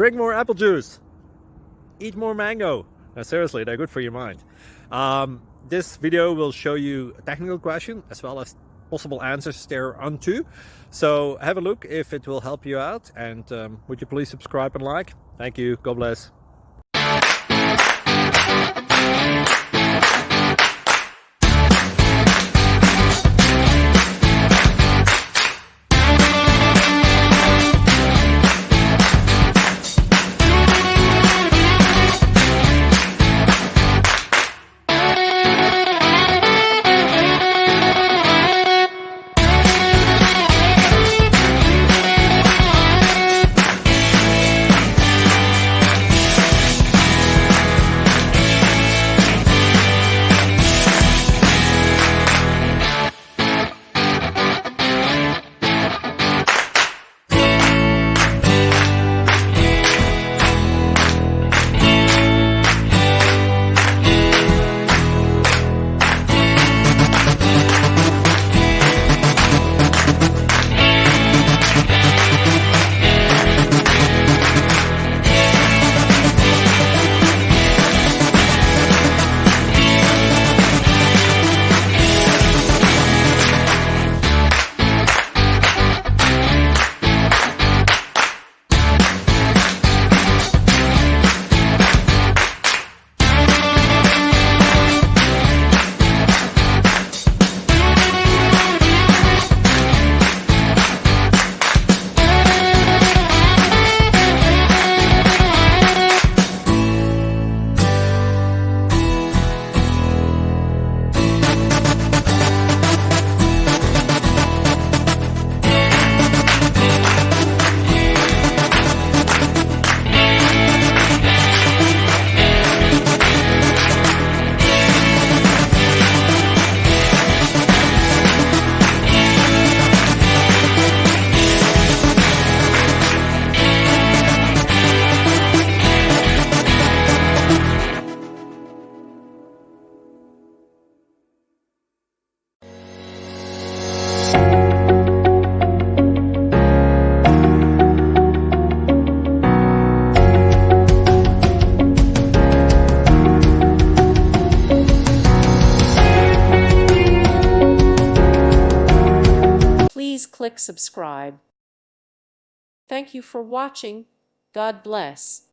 drink more apple juice, eat more mango. Now, seriously, they're good for your mind. This video will show you a technical question as well as possible answers thereunto. So have a look if it will help you out, and would you please subscribe and like? Thank you. God bless. Please click subscribe. Thank you for watching. God bless.